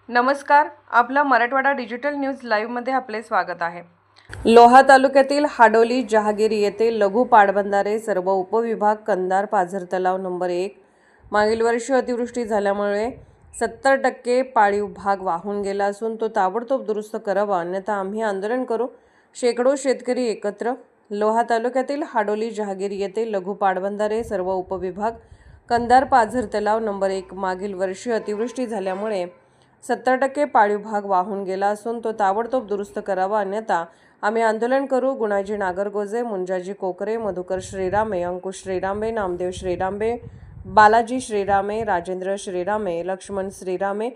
नमस्कार, आपला Marathwada digital news लाईव्हमध्ये आपले स्वागत आहे। लोहा तालुक्यातील हाडोली जहागिरी येथे लघु पाटबंधारे सर्व उपविभाग कंधार पाझर तलाव नंबर 1 मागील वर्षी अतिवृष्टी झाल्यामुळे 70% पाळीव भाग वाहून गेला असून तो ताबडतोब दुरुस्त करावा, अन्यथा आम्ही आंदोलन करू। शेकडो शेतकरी एकत्र। लोहा तालुक्यातील हाडोली जहागिरी येथे लघु पाटबंधारे सर्व उपविभाग कंधार पाझर तलाव नंबर 1 मागील वर्षी अतिवृष्टी झाल्यामुळे 70% पाळीव भाग वाहून गेला असून तो ताबडतोब दुरुस्त करावा, अन्यथा आम्ही आंदोलन करू। गुणाजी नागरगोजे, मुंजाजी कोकरे, मधुकर श्रीरामे, अंकुश श्रीरामे, नामदेव श्रीरामे, बालाजी श्रीरामे, राजेंद्र श्रीरामे, लक्ष्मण श्रीरामे,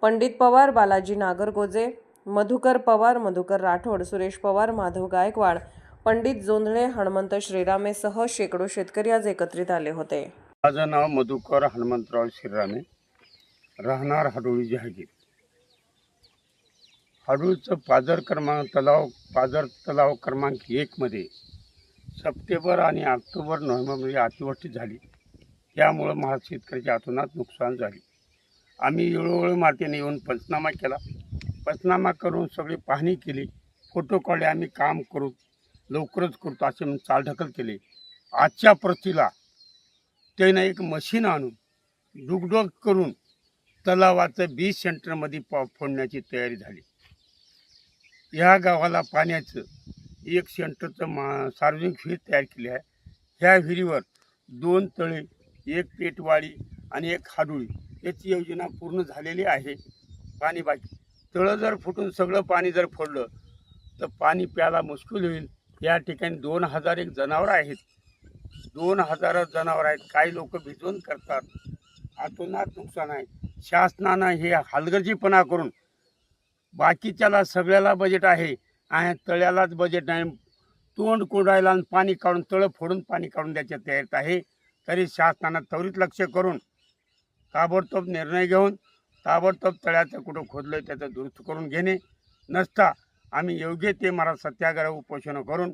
पंडित पवार, बालाजी नागरगोजे, मधुकर पवार, मधुकर राठोड, सुरेश पवार, माधव गायकवाड, पंडित जोंधळे, हनुमंत श्रीरामे सह शेकडो शेतकरी आज एकत्रित आले होते। माझं नाव मधुकर हनुमंतराव श्रीरामे, राहणार हाडोळी जहागीर। हाडोळीचं पाझर तलाव क्रमांक 1 मध्ये सप्टेंबर आणि ऑक्टोबर नोव्हेंबरमध्ये अतिवृष्टी झाली। त्यामुळे शेतकऱ्याच्या अतोनात नुकसान झाले। आम्ही वेळोवेळी मार्केने येऊन पंचनामा केला। पंचनामा करून सगळी पाहणी केली, फोटो काढले। आम्ही काम करू, लवकरच करतो असे म्हणून चालढकल केले। आजच्या परिस्थितीला त्यानं एक मशीन आणून डुगडुग करून तलावाचं 20 सेंटरमध्ये फोडण्याची तयारी झाली। ह्या गावाला पाण्याचं 1 सेंटरचं सार्वजनिक विहीर तयार केली आहे। ह्या विहिरीवर 2 तळे, 1 पेटवाडी आणि 1 हाडोळी याची योजना पूर्ण झालेली आहे। पाणी बाकी, तळं जर फुटून सगळं पाणी जर फोडलं तर पाणी प्यायला मुश्किल होईल। या ठिकाणी 2001 जनावरं आहेत, 2000 जनावर आहेत। काही लोक भिजवून करतात, अतोनात नुकसान आहे। शासनानं हे हलगर्जीपणा करून बाकीच्याला सगळ्याला बजेट आहे आणि तळ्यालाच बजेट नाही, तोंड कोंडायला आणि पाणी काढून तळं फोडून पाणी काढून द्यायच्या तयारीत आहे। तरी शासनानं त्वरित लक्ष करून ताबडतोब निर्णय घेऊन ताबडतोब तळ्याचं कुठं खोदलं त्याचं दुरुस्त करून घेणे, नसता आम्ही योग्य ते सत्याग्रह उपोषण करून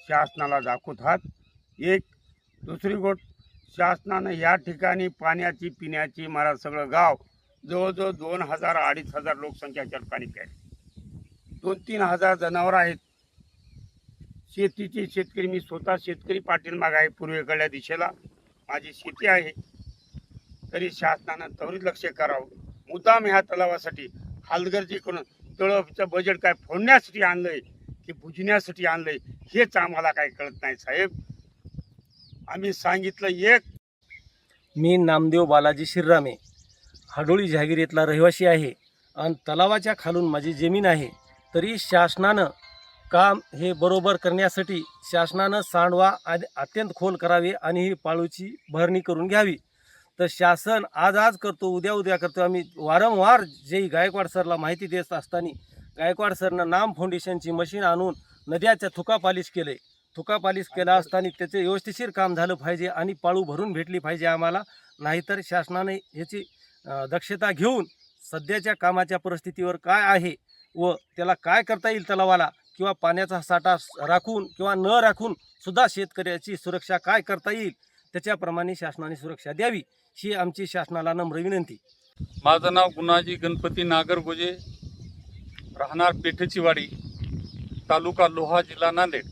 शासनाला दाखवत आहात। एक दुसरी गोष्ट, शासनानं या ठिकाणी पाण्याची पिण्याची सगळं गाव जवळजवळ 2000-2500 लोकसंख्या पाणी प्यायली। 2-3 हजार जनावरं आहेत। शेतकरी, मी स्वतः शेतकरी पाठीमागे आहे। पूर्वेकडल्या दिशेला माझी शेती आहे। तरी शासनानं त्वरित लक्ष करावं। मुद्दाम ह्या तलावासाठी हलगर्जी करून तळाचं बजेट काय फोडण्यासाठी आणलंय की बुजण्यासाठी आणलंय हेच आम्हाला काही कळत नाही साहेब। आम्ही सांगितलं एक। मी नामदेव बालाजी श्रीरामे, हाडोळी जहागिरी येथला रहिवासी आहे आणि तलावाच्या खालून माझी जमीन आहे। तरी शासनानं काम हे बरोबर करण्यासाठी शासनानं सांडवा अत्यंत खोल करावे आणि ही पाळूची भरणी करून घ्यावी। तर शासन आज करतो, उद्या करतो। आम्ही वारंवार जे गायकवाड सरला माहिती देत असताना गायकवाड सरनं नाम फाउंडेशनची मशीन आणून नद्याच्या थुका पालिश केला असताना त्याचे व्यवस्थिशीर काम झालं पाहिजे आणि पाळू भरून भेटली पाहिजे आम्हाला। नाहीतर शासनाने याची दक्षता घेऊन सध्याच्या कामाच्या परिस्थितीवर काय आहे व त्याला काय करता येईल, तलावाला किंवा पाण्याचा साठा राखून किंवा न राखून सुद्धा शेतकऱ्याची सुरक्षा काय करता येईल त्याच्याप्रमाणे शासनाने सुरक्षा द्यावी ही आमची शासनाला नम्र विनंती। माझं नाव गुणाजी गणपती नागरगोजे, राहणार पेठेचीवाडी, तालुका लोहा, जिल्हा नांदेड।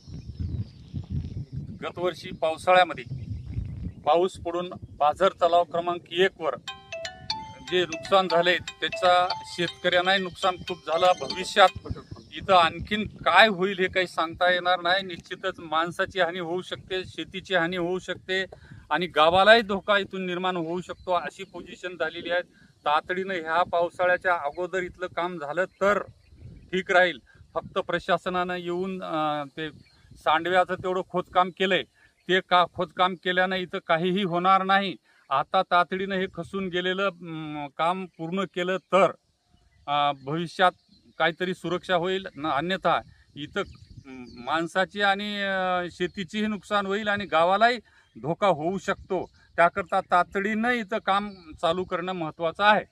गतवर्षी पावसाळ्यामध्ये पाऊस पडून पाझर तलाव क्रमांक 1 वर जे नुकसान झाले त्याचा शेतकऱ्यांनाही नुकसान खूप झालं। भविष्यात इथं आणखीन काय होईल हे काही सांगता येणार नाही। निश्चितच माणसाची हानी होऊ शकते, शेतीची हानी होऊ शकते आणि गावालाही धोका इथून निर्माण होऊ शकतो, अशी पोझिशन झालेली आहे। तातडीनं ह्या पावसाळ्याच्या अगोदर इथलं काम झालं तर ठीक राहील। फक्त प्रशासनानं येऊन ते सांडव्याचं तेवढं खोदकाम केलंय, ते खोदकाम केल्यानं इथं काहीही होणार नाही। आता तातडीनं हे खसून गेलेलं काम पूर्ण केलं तर भविष्यात काहीतरी सुरक्षा होईल, अन्यथा इथं माणसाची आणि शेतीचीही नुकसान होईल आणि गावालाही धोका होऊ शकतो। त्याकरता तातडीनं इथं काम चालू करणं महत्त्वाचं आहे।